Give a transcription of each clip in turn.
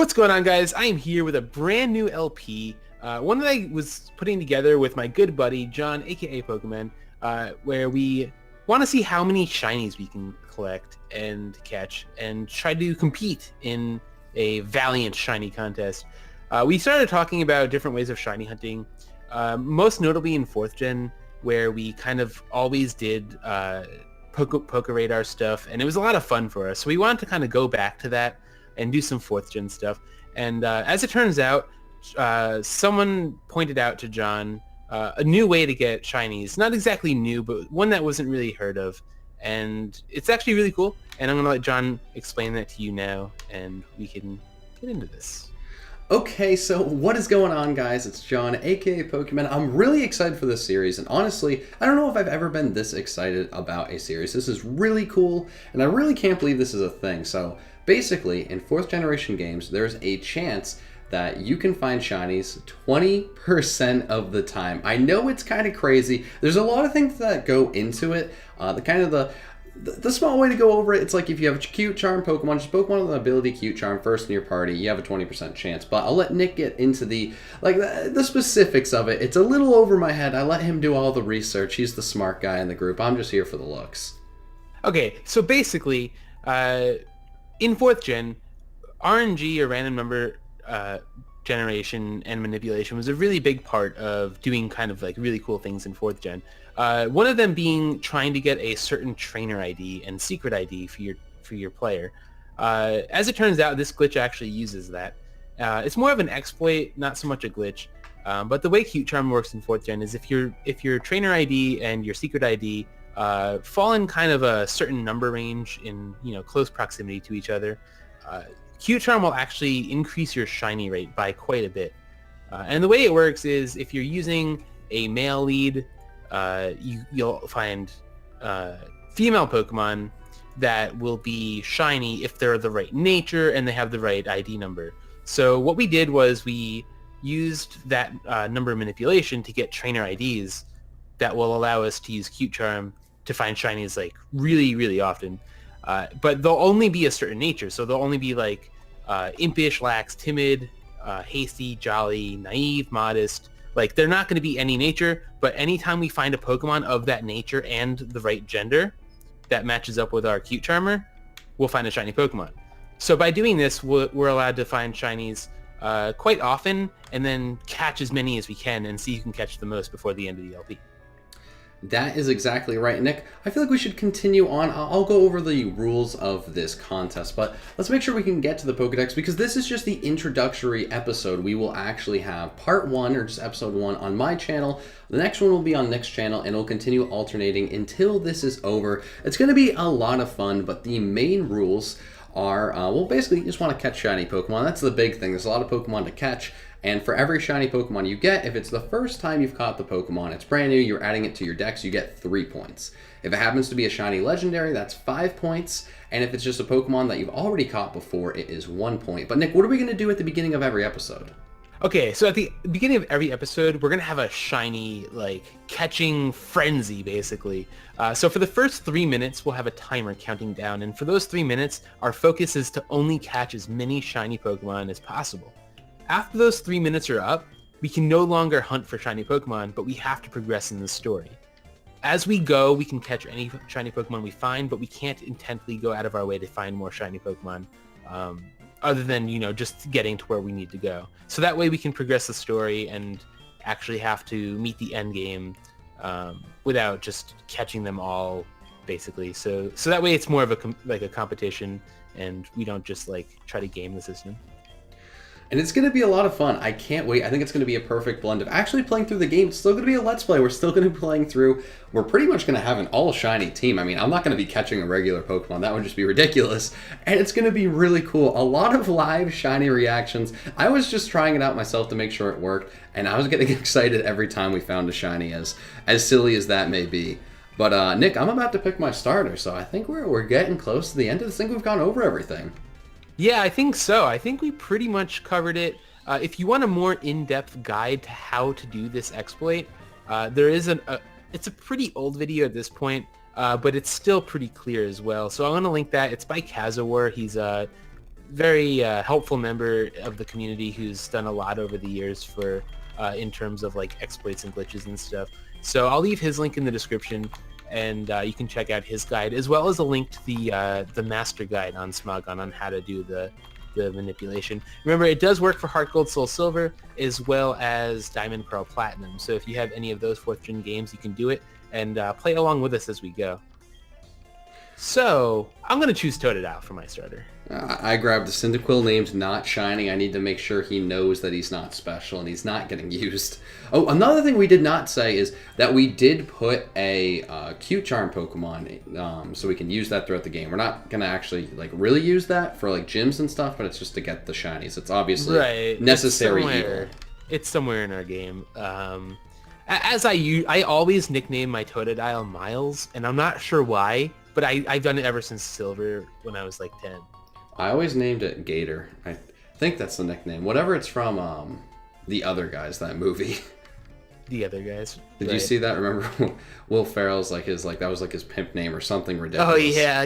What's going on, guys? I am here with a brand new LP, one that I was putting together with my good buddy John, aka PokeMEN, where we want to see how many shinies we can collect and catch, and try to compete in a valiant shiny contest. We started talking about different ways of shiny hunting, most notably in 4th gen, where we kind of always did Poke Radar stuff, and it was a lot of fun for us. So we wanted to kind of go back to that and do some 4th gen stuff. And as it turns out, someone pointed out to John a new way to get shinies. Not exactly new, but one that wasn't really heard of. And it's actually really cool. And I'm going to let John explain that to you now, and we can get into this. Okay, so what is going on, guys? It's John, aka PokeMEN. I'm really excited for this series, and honestly, I don't know if I've ever been this excited about a series. This is really cool, and I really can't believe this is a thing. So basically, in 4th generation games, there's a chance that you can find shinies 20% of the time. I know it's kind of crazy. There's a lot of things that go into it. The small way to go over it, it's like if you have a cute charm Pokemon, just Pokemon with the ability cute charm first in your party, you have a 20% chance. But I'll let Nick get into the specifics of it. It's a little over my head. I let him do all the research. He's the smart guy in the group. I'm just here for the looks. Okay, so basically, in 4th gen, RNG, or random number generation and manipulation, was a really big part of doing kind of like really cool things in 4th gen. One of them being trying to get a certain trainer ID and secret ID for your player. As it turns out, this glitch actually uses that. It's more of an exploit, not so much a glitch. But the way Cute Charm works in 4th gen is if your trainer ID and your secret ID fall in kind of a certain number range in close proximity to each other, Cute Charm will actually increase your shiny rate by quite a bit. And the way it works is if you're using a male lead, you'll find female Pokemon that will be shiny if they're the right nature and they have the right ID number. So what we did was we used that number manipulation to get trainer IDs that will allow us to use Cute Charm to find shinies like really, really often. But they'll only be a certain nature, so they'll only be like impish, lax, timid, hasty, jolly, naive, modest. Like, they're not going to be any nature, but anytime we find a Pokemon of that nature and the right gender that matches up with our Cute Charmer, we'll find a shiny Pokemon. So by doing this, we're allowed to find shinies quite often, and then catch as many as we can and see who can catch the most before the end of the LP. That is exactly right, Nick. I feel like we should continue on. I'll go over the rules of this contest, but let's make sure we can get to the Pokedex, because this is just the introductory episode. We will actually have part 1, or just episode 1, on my channel. The next one will be on Nick's channel, and it'll continue alternating until this is over. It's going to be a lot of fun, but the main rules are, well, basically, you just want to catch shiny Pokemon. That's the big thing. There's a lot of Pokemon to catch. And for every shiny Pokemon you get, if it's the first time you've caught the Pokemon, it's brand new, you're adding it to your dex, you get 3 points. If it happens to be a shiny legendary, that's 5 points. And if it's just a Pokemon that you've already caught before, it is 1 point. But Nick, what are we going to do at the beginning of every episode? Okay, so at the beginning of every episode, we're going to have a shiny, catching frenzy, basically. So for the first 3 minutes, we'll have a timer counting down. And for those 3 minutes, our focus is to only catch as many shiny Pokemon as possible. After those 3 minutes are up, we can no longer hunt for shiny Pokemon, but we have to progress in the story. As we go, we can catch any shiny Pokemon we find, but we can't intently go out of our way to find more shiny Pokemon, other than, just getting to where we need to go. So that way we can progress the story and actually have to meet the end game without just catching them all, basically. So that way it's more of a competition, and we don't just try to game the system. And it's going to be a lot of fun. I can't wait. I think it's going to be a perfect blend of actually playing through the game. It's still going to be a Let's Play. We're still going to be playing through. We're pretty much going to have an all-shiny team. I mean, I'm not going to be catching a regular Pokemon. That would just be ridiculous. And it's going to be really cool. A lot of live shiny reactions. I was just trying it out myself to make sure it worked. And I was getting excited every time we found a shiny, as silly as that may be. But Nick, I'm about to pick my starter. So I think we're getting close to the end of this. I think we've gone over everything. Yeah, I think so. I think we pretty much covered it. If you want a more in-depth guide to how to do this exploit, there is it's a pretty old video at this point, but it's still pretty clear as well. So I'm going to link that. It's by Kazawar. He's very helpful member of the community who's done a lot over the years for in terms of like exploits and glitches and stuff. So I'll leave his link in the description, and you can check out his guide as well as a link to the master guide on Smogon on how to do the manipulation. Remember, it does work for Heart Gold, Soul Silver, as well as Diamond, Pearl, Platinum. So if you have any of those 4th gen games, you can do it and play along with us as we go. So I'm going to choose Totodile for my starter. I grabbed a Cyndaquil named Not Shiny. I need to make sure he knows that he's not special and he's not getting used. Oh, another thing we did not say is that we did put a Cute Charm Pokemon, so we can use that throughout the game. We're not going to actually like really use that for like gyms and stuff, but it's just to get the shinies. It's obviously necessary evil. It's somewhere in our game. As I always nickname my Totodile Miles, and I'm not sure why, but I've done it ever since Silver when I was like 10. I always named it Gator. I think that's the nickname. Whatever it's from, The Other Guys, that movie. The Other Guys. Did you see that? Remember Will Ferrell's that was like his pimp name or something ridiculous. Oh yeah.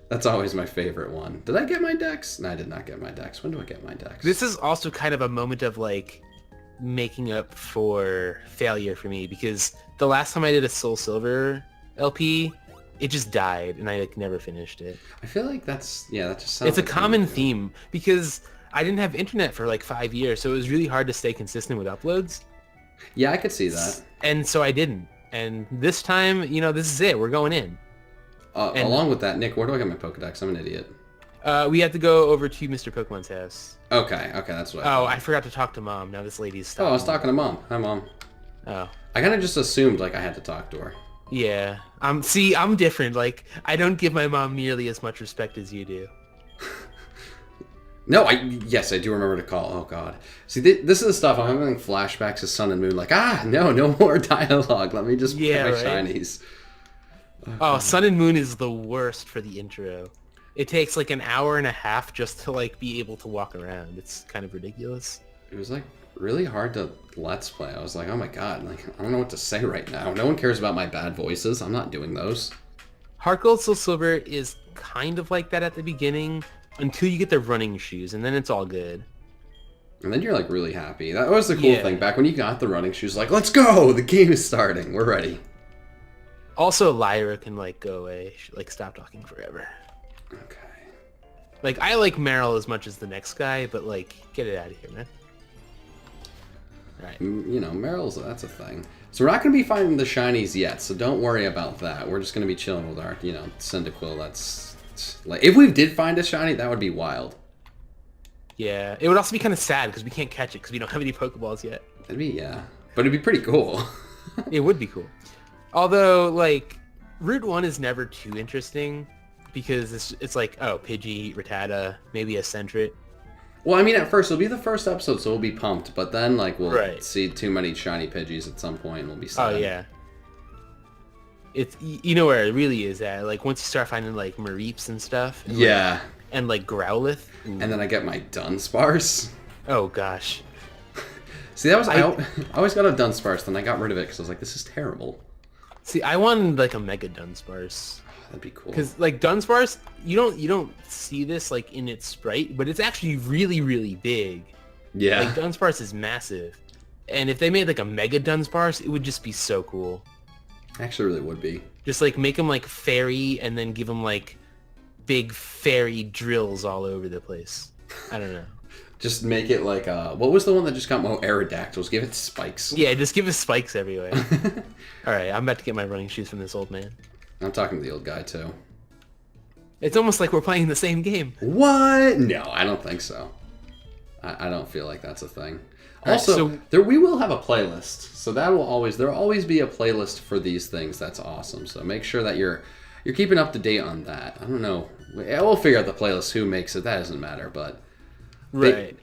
That's always my favorite one. Did I get my Dex? No, I did not get my Dex. When do I get my Dex? This is also kind of a moment of like making up for failure for me, because the last time I did a Soul Silver LP, it just died and I like never finished it. I feel like that just sounds it's a common theme because I didn't have internet for like 5 years, so it was really hard to stay consistent with uploads. Yeah, I could see that. And so I didn't. And this time, this is it. We're going in. Along with that, Nick, where do I get my Pokedex? I'm an idiot. We have to go over to Mr. Pokemon's house. Okay, that's what I thought. I forgot to talk to Mom. Now this lady's stopping. Oh, I was talking to Mom. Hi, Mom. Oh. I kind of just assumed like I had to talk to her. Yeah. I'm different. Like, I don't give my mom nearly as much respect as you do. No, yes, I do remember to call. Oh, God. See, this is the stuff. I'm having flashbacks to Sun and Moon. Like, no more dialogue. Let me just pick my shinies. Oh, Sun and Moon is the worst for the intro. It takes like an hour and a half just to like be able to walk around. It's kind of ridiculous. It was like really hard to Let's Play. I was like, oh my God, like I don't know what to say right now. No one cares about my bad voices. I'm not doing those. Heart Gold, Soul Silver is kind of like that at the beginning until you get the running shoes, and then it's all good. And then you're like really happy. That was the cool thing. Back when you got the running shoes, like, let's go! The game is starting. We're ready. Also, Lyra can like go away. She like stop talking forever. Okay. Like, I like Meryl as much as the next guy, but like, get it out of here, man. Right. Meryl's, that's a thing. So we're not going to be finding the shinies yet, so don't worry about that. We're just going to be chilling with our, Cyndaquil. That's, like, if we did find a shiny, that would be wild. Yeah, it would also be kind of sad because we can't catch it because we don't have any Pokeballs yet. That'd be, but it'd be pretty cool. It would be cool. Although, like, Route 1 is never too interesting because it's like, oh, Pidgey, Rattata, maybe a Sentret. Well, I mean, at first, it'll be the first episode, so we'll be pumped. But then, like, we'll see too many shiny Pidgeys at some point, and we'll be sad. Oh, yeah. It's, where it really is at. Like, once you start finding, like, Mareeps and stuff. And, and, like, Growlithe. Ooh. And then I get my Dunsparce. Oh, gosh. See, that was... I always got a Dunsparce, then I got rid of it because I was like, this is terrible. See, I wanted, like, a Mega Dunsparce. That'd be cool. Because, like, Dunsparce, you don't see this, like, in its sprite, but it's actually really, really big. Yeah. Like, Dunsparce is massive. And if they made, like, a Mega Dunsparce, it would just be so cool. Actually, really would be. Just, like, make him, like, fairy, and then give him, like, big fairy drills all over the place. I don't know. Just make it like, what was the one that just got Aerodactyls? Give it spikes. Yeah, just give it spikes everywhere. Alright, I'm about to get my running shoes from this old man. I'm talking to the old guy, too. It's almost like we're playing the same game. What? No, I don't think so. I don't feel like that's a thing. Also, right, so, we will have a playlist. So there will always be a playlist for these things. That's awesome. So make sure that you're keeping up to date on that. I don't know. We'll figure out the playlist, who makes it. That doesn't matter, but...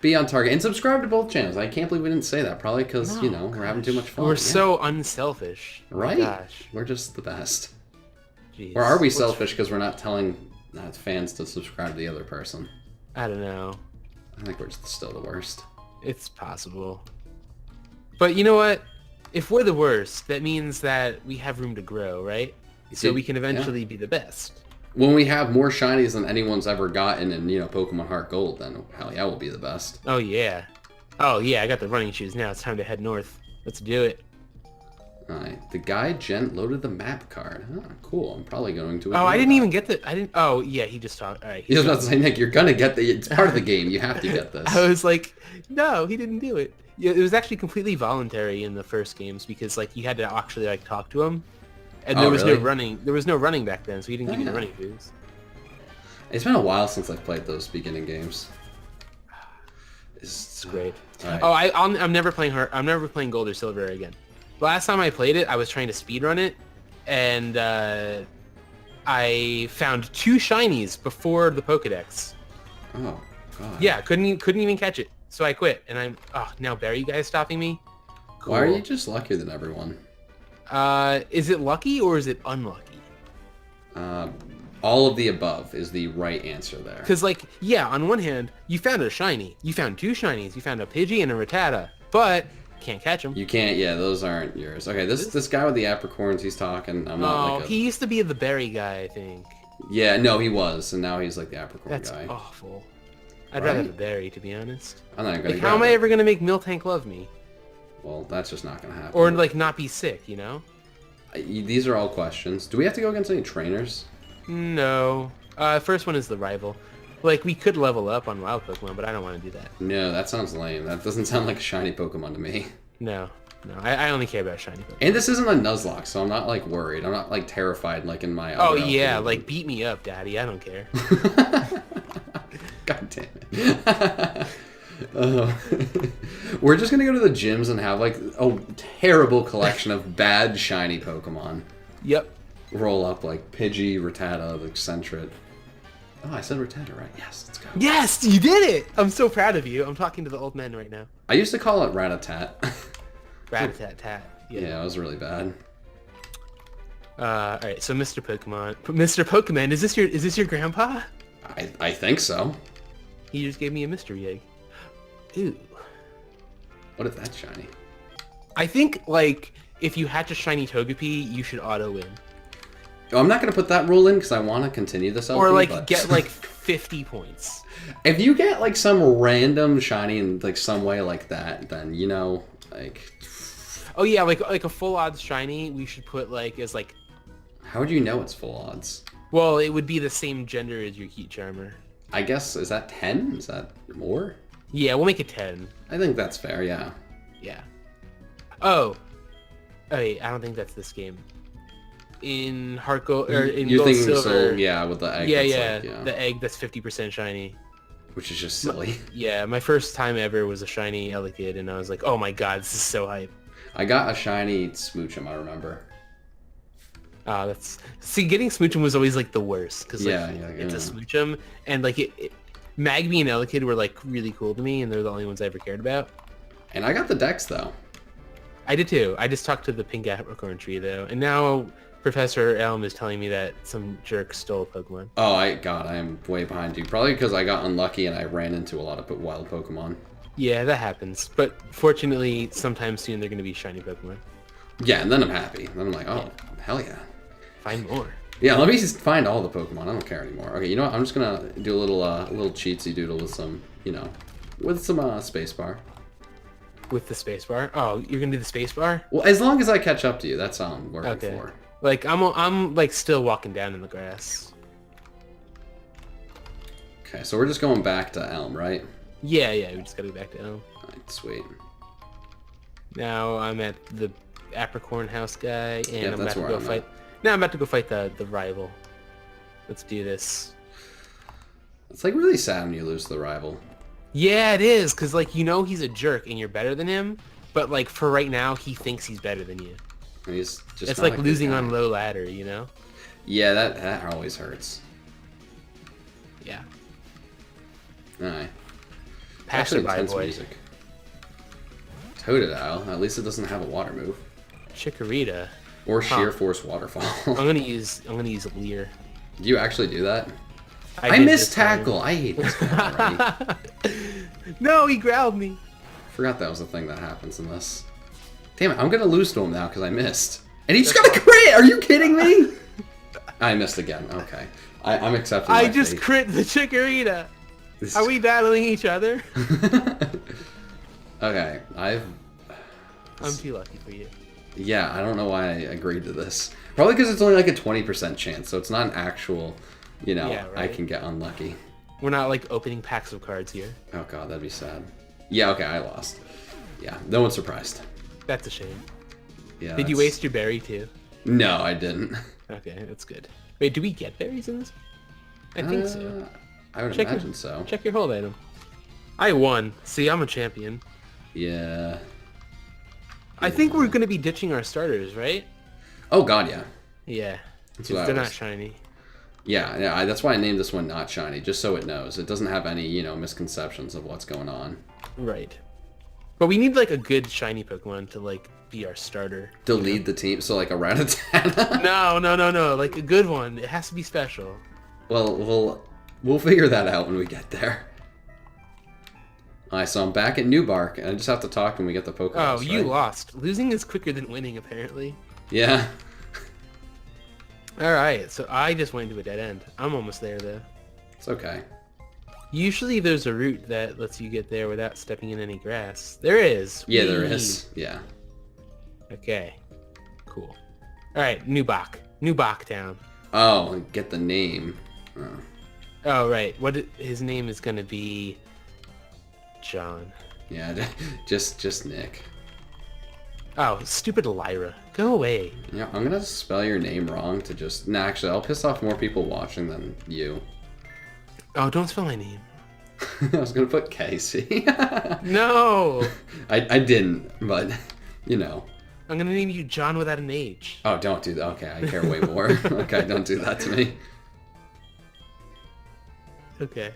Be on target. And subscribe to both channels. I can't believe we didn't say that. Probably because, we're having too much fun. We're so unselfish. Right? Oh gosh. We're just the best. Jeez. Or are we selfish because we're not telling fans to subscribe to the other person? I don't know. I think we're just still the worst. It's possible. But you know what? If we're the worst, that means that we have room to grow, right? So we can eventually be the best. When we have more shinies than anyone's ever gotten in, Pokemon Heart Gold, then hell yeah, we'll be the best. Oh yeah. Oh yeah, I got the running shoes now. It's time to head north. Let's do it. Alright, the guy Gent loaded the map card. Oh, cool. I'm probably going to. Oh, I didn't even get the. I didn't. Oh yeah, he just talked. All right. He was about to say, Nick, you're gonna get the. It's part of the game. You have to get this. I was like, no, he didn't do it. Yeah, it was actually completely voluntary in the first games because like you had to actually like talk to him, and there was really? no running. There was no running back then, so he didn't give you the running boost. It's been a while since I've played those beginning games. It's great. Right. Oh, I'm never playing her. I'm never playing Gold or Silver again. Last time I played it, I was trying to speedrun it, and I found 2 shinies before the Pokedex. Oh god. Yeah, couldn't even catch it, so I quit. And I'm now Barry guys stopping me. Cool. Why are you just luckier than everyone? Is it lucky or is it unlucky? All of the above is the right answer there. Because like, yeah, on one hand, you found a shiny, you found 2 shinies, you found a Pidgey and a Rattata, but can't catch them. You can't. Yeah, those aren't yours. Okay, this guy with the apricorns, he's talking. I'm not like he used to be the berry guy, I think. Yeah, no, he was, and now he's like the apricorn guy. That's awful. I'd rather have a berry, to be honest. I'm not gonna. Like, how am I ever gonna make Miltank love me? Well, that's just not gonna happen. Or like not be sick, you know? These are all questions. Do we have to go against any trainers? No. First one is the rival. Like, we could level up on wild Pokemon, but I don't want to do that. No, that sounds lame. That doesn't sound like a shiny Pokemon to me. No. I only care about shiny Pokemon. And this isn't a Nuzlocke, so I'm not, like, worried. I'm not, like, terrified like in my Oh, other yeah. Pokemon. Like, beat me up, Daddy. I don't care. God damn it. We're just gonna go to the gyms and have, like, a terrible collection of bad shiny Pokemon. Yep. Roll up, like, Pidgey, Rattata, like, Sentret. Oh, I said Rattata, right? Yes, let's go. Yes, you did it! I'm so proud of you. I'm talking to the old men right now. I used to call it Ratatat. Rat-a-tat-tat. Yeah, it was really bad. Alright, so Mr. Pokemon. Mr. PokeMEN, is this your grandpa? I think so. He just gave me a mystery egg. Ooh. What if that's shiny? I think, like, if you had to shiny Togepi, you should auto-win. Oh, I'm not going to put that rule in because I want to continue this LP, Or, like, but... get, like, 50 points. If you get, like, some random shiny in, like, some way like that, then, you know, like... Oh, yeah, like a full odds shiny, we should put, like, as, like... How would you know it's full odds? Well, it would be the same gender as your Heat Charmer. I guess, is that 10? Is that more? Yeah, we'll make it 10. I think that's fair, yeah. Yeah. Oh. Oh, wait, I don't think that's this game. In Heart Gold, or in You're Gold thinking Silver. Soul, yeah, with the egg. Yeah, that's yeah, like, the egg that's 50% shiny. Which is just silly. Yeah, my first time ever was a shiny Elekid, and I was like, oh my god, this is so hype. I got a shiny Smoochum, I remember. That's... See, getting Smoochum was always, like, the worst, because, like, Yeah. it's a Smoochum, and, like, Magby and Elekid were, like, really cool to me, and they're the only ones I ever cared about. And I got the Dex, though. I did too. I just talked to the pink apricorn tree, though, and now Professor Elm is telling me that some jerk stole a Pokemon. Oh, God, I am way behind you. Probably because I got unlucky and I ran into a lot of wild Pokemon. Yeah, that happens. But fortunately, sometime soon they're going to be shiny Pokemon. Yeah, and then I'm happy. Then I'm like, oh, hell yeah. Find more. Yeah, let me just find all the Pokemon. I don't care anymore. Okay, you know what? I'm just going to do a little cheatsy doodle with some, with some spacebar. With the spacebar? Oh, you're going to do the spacebar? Well, as long as I catch up to you, that's all I'm working for. Like, I'm like, still walking down in the grass. Okay, so we're just going back to Elm, right? Yeah, we just gotta go back to Elm. Alright, sweet. Now I'm at the Apricorn House guy, and I'm about that's to where go I'm fight... at. Now I'm about to go fight the rival. Let's do this. It's like really sad when you lose to the rival. Yeah, it is, because, like, you know he's a jerk and you're better than him, but, like, for right now, he thinks he's better than you. He's just It's not like a good losing guy. on low ladder, you know? Yeah, that always hurts. Yeah. Alright. Passer by intense boy. music. Totodile. At least it doesn't have a water move. Chikorita. Or Sheer Force Waterfall. I'm gonna use Leer. Do you actually do that? I did missed this time. tackle. I hate this guy already. No, he growled me. Forgot that was the thing that happens in this. Damn it, I'm gonna lose to him now because I missed. And he just got a crit! Are you kidding me? I missed again. Okay. I'm accepting I my just fate. crit the Chikorita. This- Are we battling each other? Okay, I'm too lucky for you. Yeah, I don't know why I agreed to this. Probably because it's only like a 20% chance, so it's not an actual, Yeah, I right. can get unlucky. We're not like opening packs of cards here. Oh god, that'd be sad. Yeah, okay, I lost. Yeah, no one's surprised. That's a shame. Yeah. Did you waste your berry too? No, I didn't. Okay, that's good. Wait, do we get berries in this? I think so. I would Check imagine so. Check your hold item. I won. See, I'm a champion. Yeah. I think we're going to be ditching our starters, right? Oh god, yeah. Yeah. That's 'Cause what I they're was- not shiny. Yeah, that's why I named this one Not Shiny, just so it knows. It doesn't have any, misconceptions of what's going on. Right. But we need like a good shiny Pokemon to like be our starter. To lead the team, so like a Rattata. No. Like a good one. It has to be special. Well, we'll figure that out when we get there. Alright, so I'm back at Newbark, and I just have to talk when we get the Pokemon. Oh, you lost. Losing is quicker than winning, apparently. Yeah. Alright, so I just went into a dead end. I'm almost there, though. It's okay. Usually there's a route that lets you get there without stepping in any grass. There is. Yeah, there Whee! is. Yeah. Okay. Cool. Alright, Newbach. Newbach Town. Oh, get the name. Oh. Oh, right. His name is gonna be... John. Yeah, just Nick. Oh, stupid Lyra. Go away. Yeah, I'm gonna spell your name wrong to just... Nah, actually, I'll piss off more people watching than you. Oh, don't spell my name. I was gonna put Casey. No! I didn't, but, I'm gonna name you John without an H. Oh, don't do that. Okay, I care way more. Okay, don't do that to me. Okay.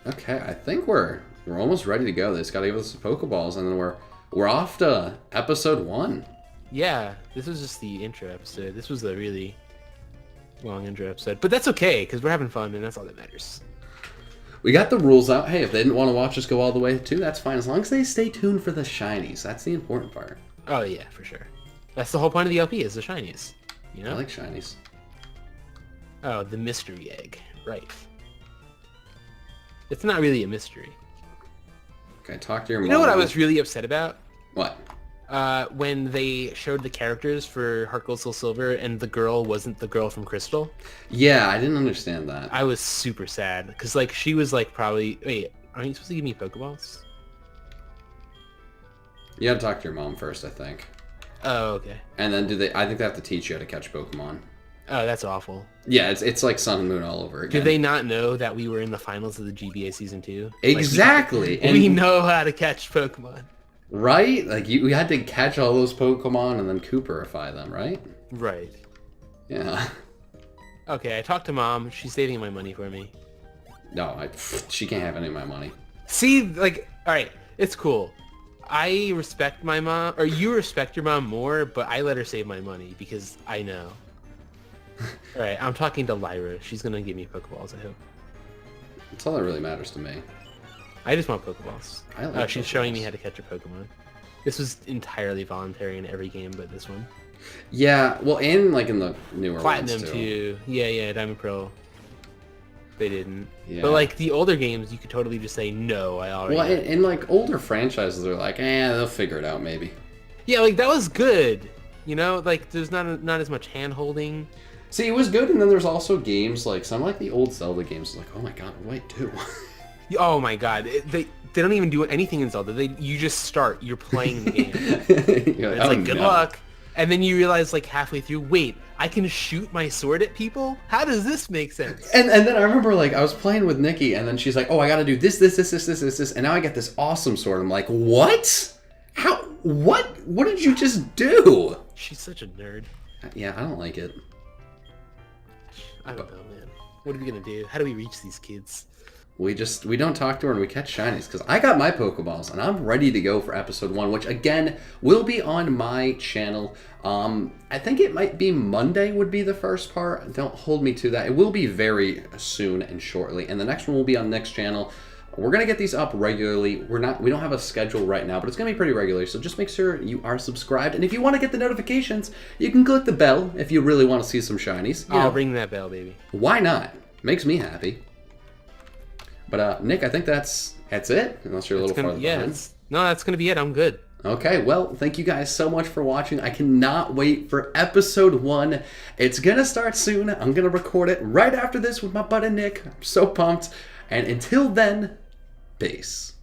Okay, I think we're almost ready to go. They just gotta give us the Pokeballs, and then we're off to episode 1. Yeah, this was just the intro episode. This was the really long intro episode. But that's okay, because we're having fun, and that's all that matters. We got the rules out. Hey, if they didn't want to watch us go all the way too, that's fine. As long as they stay tuned for the shinies. That's the important part. Oh, yeah, for sure. That's the whole point of the LP, is the shinies. You know? I like shinies. Oh, the mystery egg. Right. It's not really a mystery. Okay, talk to your mom. You know what I was really upset about? What? When they showed the characters for Heart Gold Soul Silver and the girl wasn't the girl from Crystal. Yeah, I didn't understand that. I was super sad because like she was like probably wait, aren't you supposed to give me Pokeballs? You gotta talk to your mom first, I think. Oh, okay. And then I think they have to teach you how to catch Pokemon. Oh, that's awful. Yeah, it's like Sun and Moon all over again. Did they not know that we were in the finals of the GBA Season 2? Exactly. Like, we know how to catch Pokemon. Right? Like, we had to catch all those Pokemon and then Cooperify them, right? Right. Yeah. Okay, I talked to Mom. She's saving my money for me. No, she can't have any of my money. See, like, alright, it's cool. I respect my mom, or you respect your mom more, but I let her save my money because I know. Alright, I'm talking to Lyra. She's gonna give me Pokeballs, I hope. That's all that really matters to me. I just want Pokeballs. I like Oh, she's showing me Pokeballs. how to catch a Pokemon. This was entirely voluntary in every game but this one. Yeah, well, and like in the newer Platinum ones too. Yeah, Diamond Pearl. They didn't. Yeah. But like the older games, you could totally just say, no, I already Well, have it." and like older franchises are like, they'll figure it out maybe. Yeah, like that was good. You know, like there's not as much hand holding. See, it was good, and then there's also games like some like the old Zelda games. Like, oh my god, what do I do? Oh my god, they don't even do anything in Zelda. You just start. You're playing the game. You're It's "Oh, like good no." luck, and then you realize like halfway through, wait, I can shoot my sword at people. How does this make sense? And then I remember like I was playing with Nikki, and then she's like, "Oh, I got to do this, and now I get this awesome sword." I'm like, "What? How? What? What did you just do?" She's such a nerd. Yeah, I don't like it. I don't know, man. What are we gonna do? How do we reach these kids? We don't talk to her and we catch shinies because I got my Pokeballs and I'm ready to go for episode 1, which again will be on my channel. I think it might be Monday would be the first part. Don't hold me to that. It will be very soon and shortly, and the next one will be on Nick's channel. We're gonna get these up regularly. We don't have a schedule right now, but it's gonna be pretty regular. So just make sure you are subscribed, and if you want to get the notifications, you can click the bell if you really want to see some shinies. I'll ring that bell, baby. Why not? Makes me happy. But Nick, I think that's it. Unless you're a little farther behind. No, that's gonna be it. I'm good. Okay, well, thank you guys so much for watching. I cannot wait for episode 1. It's gonna start soon. I'm gonna record it right after this with my buddy Nick. I'm so pumped. And until then, peace.